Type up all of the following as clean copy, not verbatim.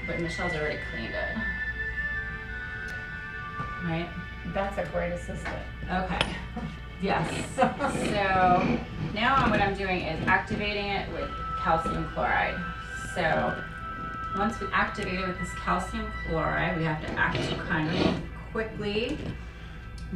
but Michelle's already cleaned it. Right? That's a great assistant. Okay. Yes. So now what I'm doing is activating it with calcium chloride. So once we activate it with this calcium chloride, we have to act kind of quickly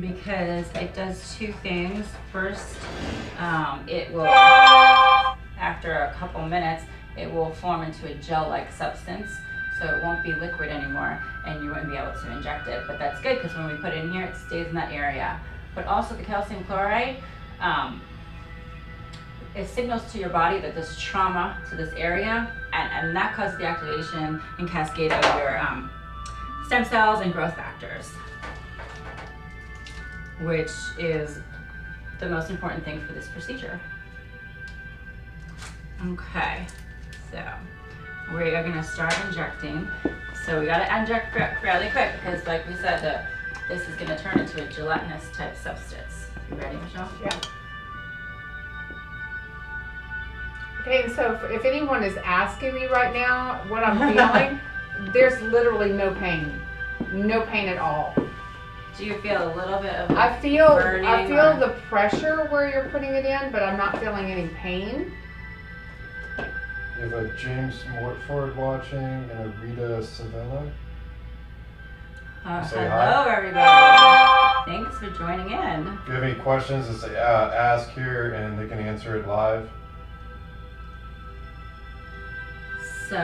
because it does two things. First, it will, after a couple minutes, it will form into a gel-like substance, so it won't be liquid anymore and you wouldn't be able to inject it. But that's good because when we put it in here, it stays in that area. But also the calcium chloride, it signals to your body that there's trauma to this area, and that causes the activation and cascade of your stem cells and growth factors, which is the most important thing for this procedure. Okay, so we are gonna start injecting. So we gotta inject fairly quick because like we said, this is gonna turn into a gelatinous type substance. You ready, Michelle? Yeah. Okay, so if anyone is asking me right now what I'm feeling, there's literally no pain. No pain at all. Do you feel a little bit of I feel burning the pressure where you're putting it in, but I'm not feeling any pain. You have a James Mortford watching and a Rita Savella. Hello, hi. Everybody. Thanks for joining in. If you have any questions, just ask here and they can answer it live. So,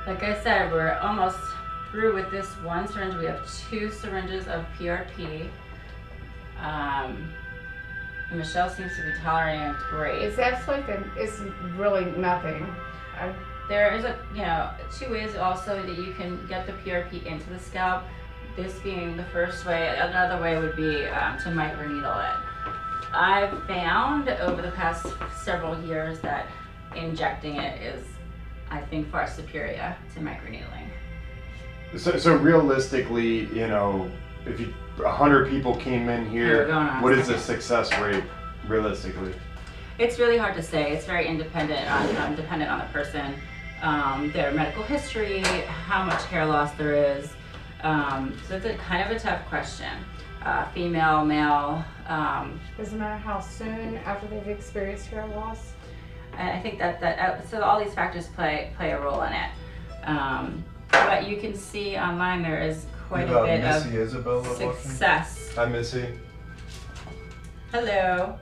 like I said, we're almost through with this one syringe. We have 2 syringes of PRP. Michelle seems to be tolerating it great. It's absolutely, it's really nothing. There is 2 ways also that you can get the PRP into the scalp. This being the first way. Another way would be to microneedle it. I've found over the past several years that injecting it is, I think, far superior to microneedling. So realistically, if 100 people came in here, what is the success rate realistically? It's really hard to say. It's very dependent on the person, their medical history, how much hair loss there is. So it's kind of a tough question. Female, male. Doesn't matter how soon after they've experienced hair loss. I think that so all these factors play a role in it. But you can see online there is quite a bit of success. Hi, Missy. Hello.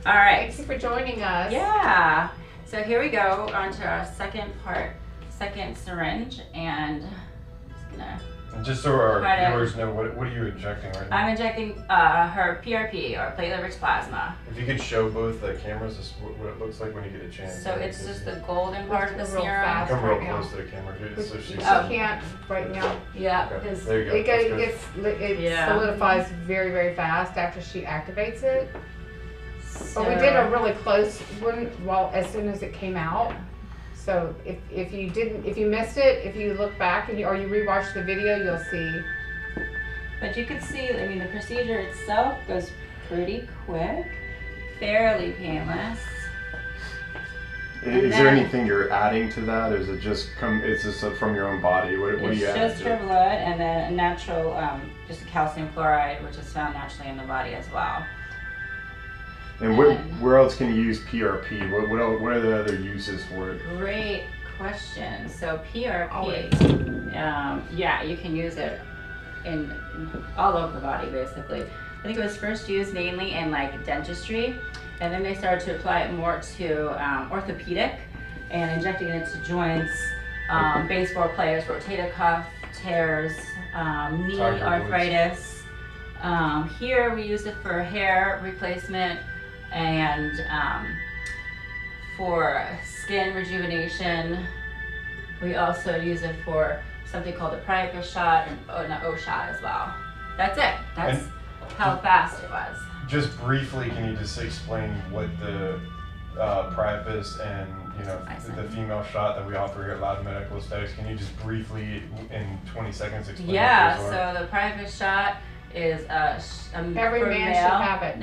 All right. Thank you for joining us. Yeah. So here we go on to our second syringe, and I'm just gonna. And just so our viewers know, what are you injecting right now? I'm injecting her PRP, or platelet-rich plasma. If you could show both the cameras, this is what it looks like when you get a chance. So it's just the golden part of the serum. Come real close to the camera. So she can't right now. Yeah, okay. because there you go. It solidifies very, very fast after she activates it. So, but we did a really close one as soon as it came out. So if you missed it, if you look back or you rewatch the video, you'll see. But you can see, I mean, the procedure itself goes pretty quick, fairly painless. Is there anything you're adding to that, or is it just it's just from your own body? What do you add? It's just her blood, and then a natural, just calcium chloride, which is found naturally in the body as well. And where else can you use PRP? What are the other uses for it? Great question. So PRP, yeah, you can use it in all over the body, basically. I think it was first used mainly in like dentistry, and then they started to apply it more to orthopedic and injecting it into joints, baseball players, rotator cuff tears, knee arthritis. Here we use it for hair replacement and for skin rejuvenation. We also use it for something called a priapus shot and an O shot as well. That's it. That's how fast it was. Just briefly, can you just explain what the priapus and the female shot that we offer here at Loudoun Medical Aesthetics? Can you just briefly, in 20 seconds, explain? Yeah. So the priapus shot is every man should have it.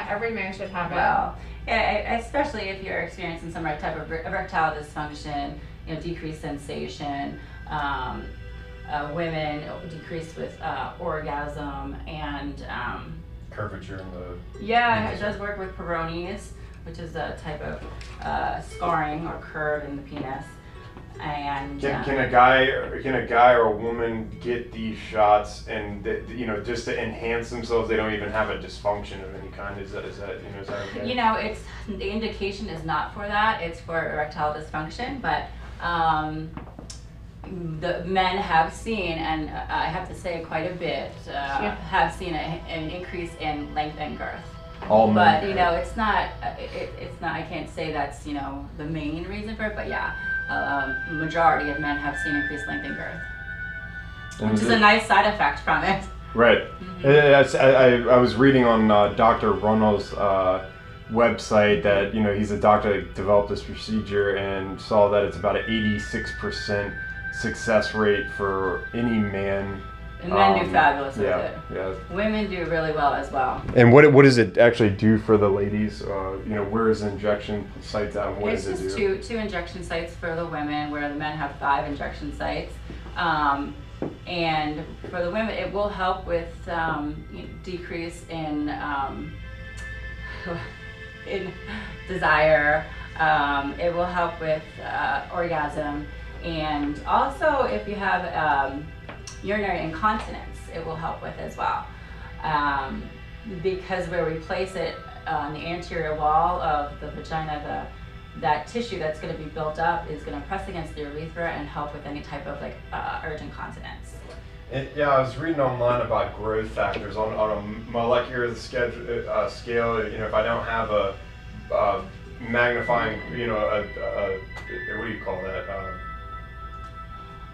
Every man should have it. Well, Especially if you're experiencing some type of erectile dysfunction, decreased sensation, women decreased with orgasm, and curvature in the. Yeah, it does work with Peyronie's, which is a type of scarring or curve in the penis. And can a guy or a woman get these shots and just to enhance themselves? They don't even have a dysfunction of any kind. Is that okay? It's the indication is not for that. It's for erectile dysfunction, but the men have seen, and I have to say quite a bit, have seen an increase in length and girth. All men. But it's not. It's not. I can't say that's the main reason for it. But yeah, majority of men have seen increased length and girth, which is a nice side effect from it. Right. Mm-hmm. I was reading on Dr. Runnell's website that he's a doctor that developed this procedure and saw that it's about an 86% success rate for any man. And men do fabulous with it. Yeah. Women do really well as well. And what does it actually do for the ladies? Where is the injection sites at? What does it do? It's just two injection sites for the women, where the men have 5 injection sites. And for the women, it will help with decrease in desire. It will help with orgasm, and also if you have urinary incontinence, it will help with as well, because where we place it on the anterior wall of the vagina, that tissue that's going to be built up is going to press against the urethra and help with any type of urgent continence. I was reading online about growth factors on a molecular scale. If I don't have a magnifying, what do you call that?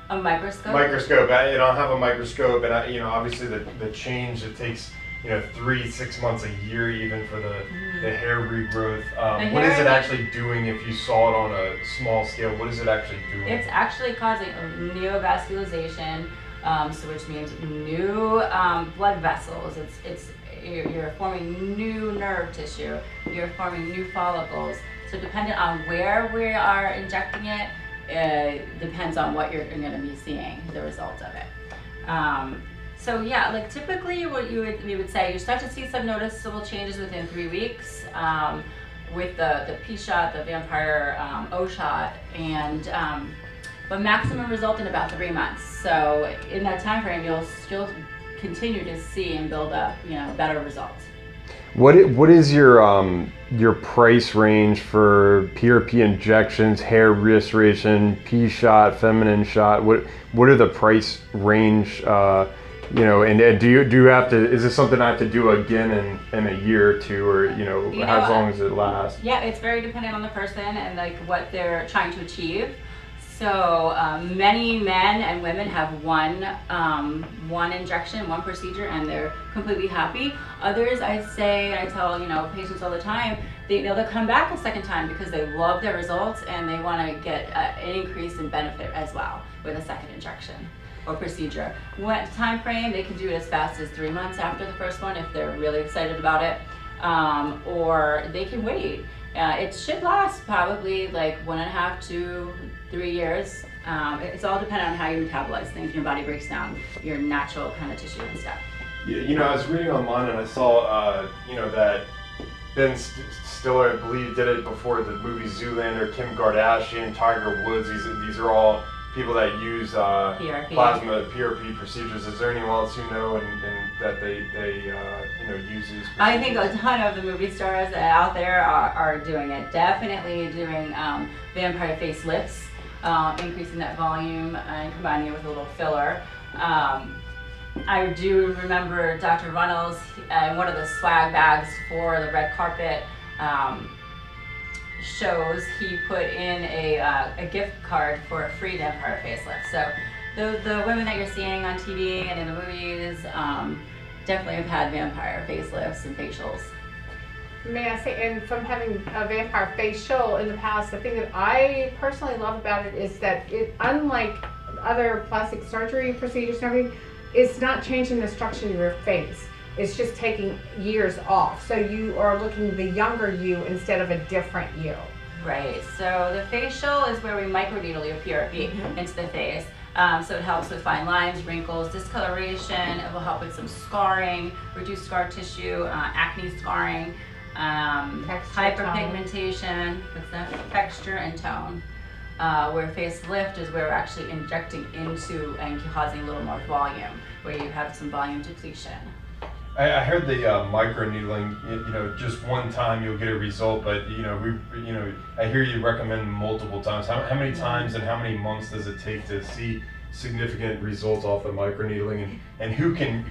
A microscope? Microscope. I have a microscope, and obviously the change, it takes 3-6 months, a year even for the hair regrowth. What is it actually doing if you saw it on a small scale? What is it actually doing? It's actually causing neovascularization, which means new blood vessels. You're forming new nerve tissue. You're forming new follicles. So depending on where we are injecting it, depends on what you're going to be seeing, the results of it. So yeah, typically what we would say, you start to see some noticeable changes within 3 weeks with the P shot, the vampire O shot, and but maximum result in about 3 months. So in that time frame, you'll continue to see and build up better results. What is your price range for PRP injections, hair restoration, P shot, feminine shot? What are the price range? And do you have to? Is this something I have to do again in a year or two, or how long does it last? Yeah, it's very dependent on the person and what they're trying to achieve. So many men and women have one injection, one procedure, and they're completely happy. Others, I tell patients all the time, they'll come back a second time because they love their results and they want to get an increase in benefit as well with a second injection or procedure. What time frame? They can do it as fast as 3 months after the first one if they're really excited about it, or they can wait. It should last probably 1.5 to 3 years. It's all dependent on how you metabolize things, your body breaks down your natural kind of tissue and stuff. I was reading online and I saw, that Ben Stiller, I believe, did it before the movie Zoolander, Kim Kardashian, Tiger Woods. These are all people that use PRP. Plasma PRP procedures. Is there anyone else and that they use these procedures? I think a ton of the movie stars out there are doing it. Definitely doing vampire facelifts, increasing that volume and combining it with a little filler. I do remember Dr. Runnels in one of the swag bags for the red carpet shows, he put in a gift card for a free vampire facelift. So the women that you're seeing on TV and in the movies definitely have had vampire facelifts and facials. May I say, and from having a vampire facial in the past, the thing that I personally love about it is that it, unlike other plastic surgery procedures and everything, it's not changing the structure of your face. It's just taking years off. So you are looking the younger you instead of a different you. Right. So the facial is where we microneedle your PRP into the face. So it helps with fine lines, wrinkles, discoloration. It will help with some scarring, reduce scar tissue, acne scarring, hyperpigmentation, what's that? Texture and tone. Where facelift is where we're actually injecting into and causing a little more volume, where you have some volume depletion. I heard the micro needling. Just one time you'll get a result, but I hear you recommend multiple times. How many times and how many months does it take to see significant results off the micro needling? And who can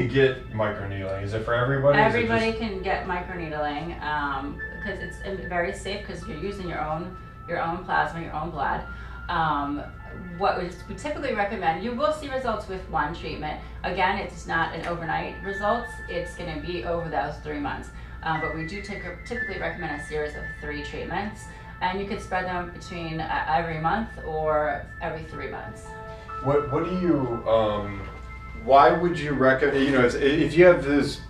get micro needling? Is it for everybody? Everybody can get micro needling because it's very safe because you're using your own plasma, your own blood. What we typically recommend, you will see results with one treatment. Again, it's not an overnight results. It's going to be over those 3 months. But we do typically recommend a series of 3 treatments, and you could spread them between every month or every 3 months. What do you? Why would you recommend? If you have these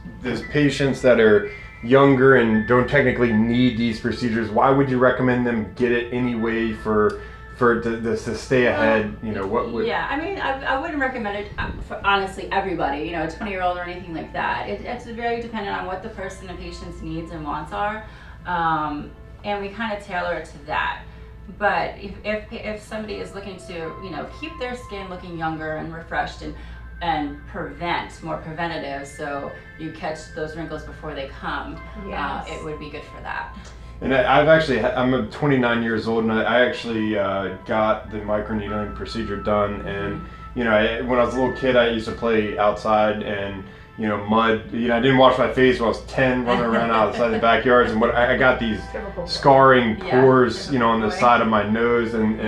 patients that are younger and don't technically need these procedures, why would you recommend them get it anyway to stay ahead? What would? Yeah, I mean, I wouldn't recommend it for honestly everybody, a 20-year-old or anything like that. It's very dependent on what the person and patient's needs and wants are, and we kind of tailor it to that. But if somebody is looking to keep their skin looking younger and refreshed and prevent more preventative, so you catch those wrinkles before they come, Yes. it would be good for that. And I'm 29 years old, and I actually got the microneedling procedure done. And when I was a little kid, I used to play outside and mud. I didn't wash my face when I was 10, running around outside the backyards, and I got these scarring pores, on the side of my nose, and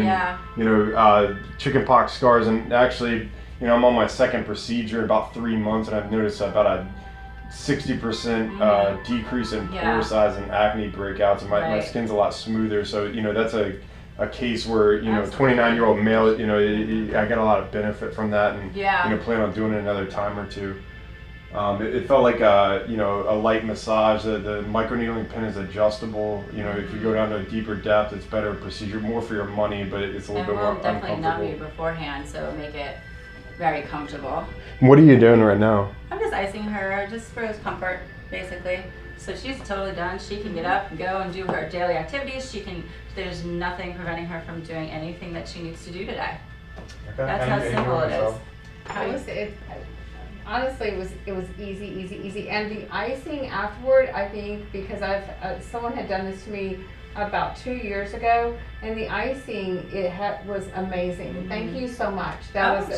chicken pox scars. And actually, I'm on my second procedure in about 3 months, and I've noticed about a 60% decrease in pore size and acne breakouts, and my skin's a lot smoother. So that's a case where 29-year-old male, I got a lot of benefit from that, and plan on doing it another time or two. It felt like a light massage. The microneedling pin is adjustable. If you go down to a deeper depth, it's better procedure, more for your money, but it's a little bit more uncomfortable. Definitely numb you beforehand, so make it very comfortable. What are you doing right now? I'm just icing her, just for his comfort, basically. So she's totally done. She can get up and go and do her daily activities. There's nothing preventing her from doing anything that she needs to do today. Okay. That's how simple it is. Honestly, it was easy. And the icing afterward, I think, because someone had done this to me about 2 years ago, and the icing was amazing. Thank you so much. That was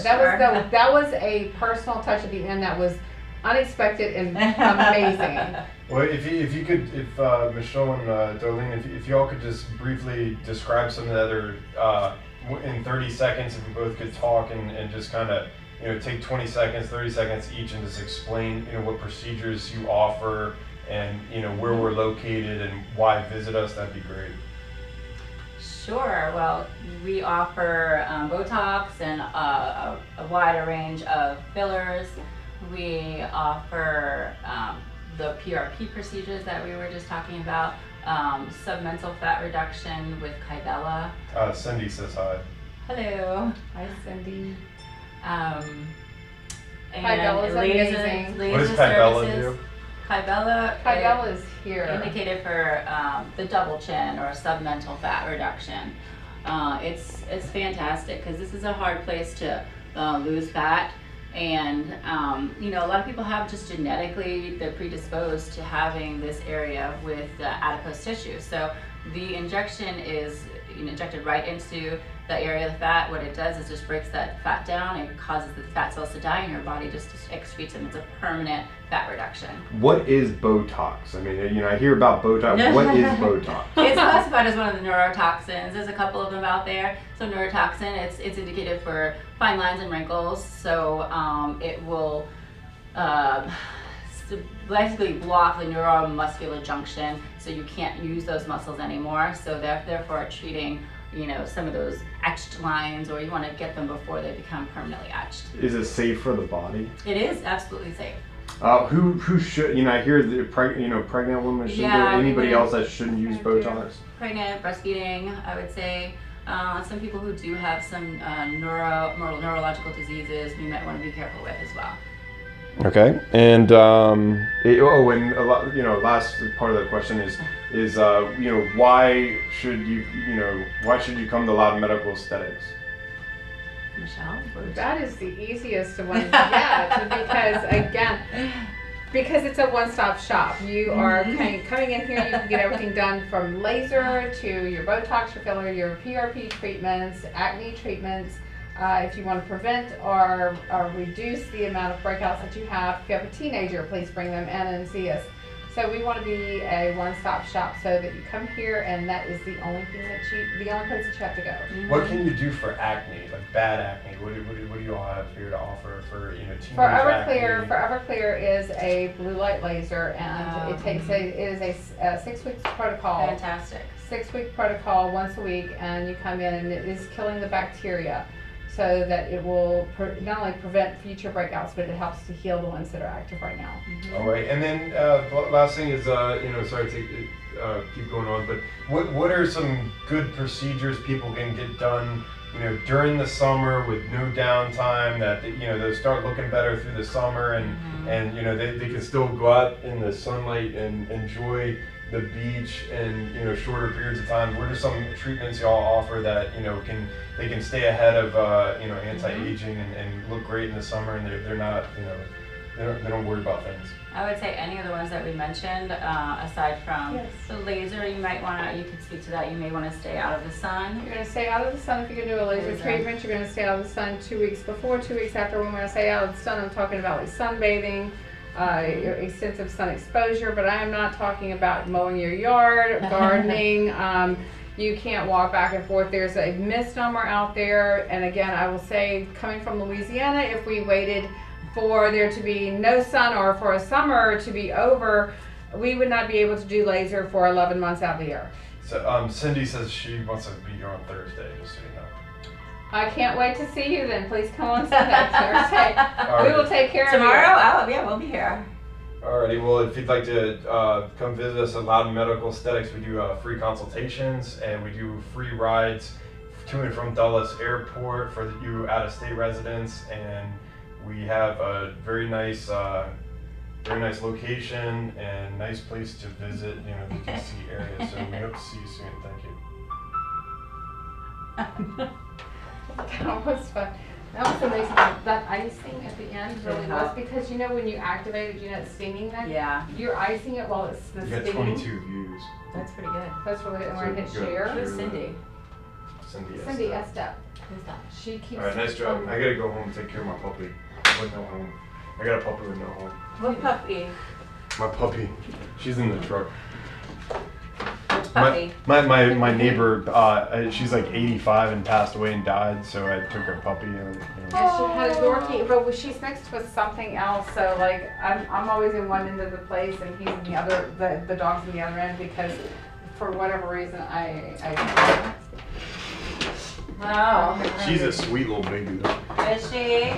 a personal touch at the end that was unexpected and amazing. Well, if you could, Michelle and Darlene, if y'all could just briefly describe some of the other in 30 seconds, if you both could talk and just kind of take 20 seconds, 30 seconds each, and just explain what procedures you offer and where we're located and why visit us, that'd be great. Sure. Well, we offer Botox and a wider range of fillers. We offer the PRP procedures that we were just talking about, submental fat reduction with Kybella. Cindy says hi. Hello. Hi, Cindy. And Kybella's amazing. What does Kybella do? Kybella is here. Indicated for the double chin or submental fat reduction. It's fantastic because this is a hard place to lose fat, and a lot of people have just genetically, they're predisposed to having this area with adipose tissue. So the injection is injected right into the area of the fat. What it does is just breaks that fat down. It causes the fat cells to die, and your body just excretes them. It's a permanent fat reduction. What is Botox? I mean, I hear about Botox. What is Botox? It's classified as one of the neurotoxins. There's a couple of them out there. So neurotoxin, it's indicated for fine lines and wrinkles. So it will basically block the neuromuscular junction, so you can't use those muscles anymore. So therefore treating you know, some of those etched lines, or you want to get them before they become permanently etched. Is it safe for the body? It is absolutely safe. Who should, you know, I hear the pregnant women shouldn't do it. Anybody else that shouldn't use Botox? Pregnant, breastfeeding, I would say. Some people who do have some neurological diseases, we might want to be careful with as well. Okay, and and a lot, you know, last part of the question is you know, why should you come to Loudoun Medical Aesthetics? Michelle? That is the easiest one to get because it's a one-stop shop. You are coming in here, you can get everything done from laser to your Botox, your filler, your PRP treatments, acne treatments. If you want to prevent or reduce the amount of breakouts that you have, if you have a teenager, please bring them in and see us. So we want to be a one-stop shop so that you come here and that is the only thing the only place that you have to go. What can you do for acne, like bad acne? What do you all have here to offer for, you know, teenage Everclear, acne? Everclear is a blue light laser, and it is a 6 weeks protocol. Fantastic. 6-week protocol once a week, and you come in and it is killing the bacteria, so that it will not only prevent future breakouts, but it helps to heal the ones that are active right now. All right, and then last thing is, you know, sorry to keep going on, but what are some good procedures people can get done, you know, during the summer with no downtime, that, you know, they'll start looking better through the summer, and you know, they can still go out in the sunlight and enjoy the beach and, you know, shorter periods of time? What are some treatments y'all offer that, you know, they can stay ahead of you know, anti-aging and look great in the summer, and they're not, you know, they don't worry about things? I would say any of the ones that we mentioned, aside from the laser, you could speak to that. You may want to stay out of the sun. You're going to stay out of the sun if you're going to do a laser treatment. You're going to stay out of the sun 2 weeks before, 2 weeks after. When I say out of the sun, I'm talking about like sunbathing, extensive sun exposure, but I am not talking about mowing your yard, gardening. You can't walk back and forth. There's a misnomer out there, and again, I will say, coming from Louisiana, if we waited for there to be no sun or for a summer to be over, we would not be able to do laser for 11 months out of the year. So Cindy says she wants to be here on Thursday, just so you know. I can't wait to see you then. Please come on Sunday, Thursday. We will take care of you. Tomorrow? Oh, yeah, we'll be here. Alrighty, well, if you'd like to come visit us at Loudoun Medical Aesthetics, we do free consultations, and we do free rides to and from Dulles Airport for you out-of-state residents, and we have a very nice location and nice place to visit, you know, the DC area. So we hope to see you soon. Thank you. That was fun. That was amazing. That icing at the end really was, because you know when you activate it, you know it's stinging then? Yeah. You're icing it while it's the You got stinging. 22 views. That's pretty good. That's really good. And we're going to hit Good. share. Who's Cindy? Cindy Estep. Who's that? She keeps. Alright, nice job. I gotta go home and take care of my puppy with no home. I got a puppy with no home. What puppy? My puppy. She's in the truck. Which puppy? My neighbor, she's like 85 and passed away and died, so I took her puppy. And, And she had a Yorkie, but she's mixed with something else. So like I'm always in one end of the place, and he's in the other. The dog's in the other end, because for whatever reason I Wow. She's a sweet little baby though. Is she?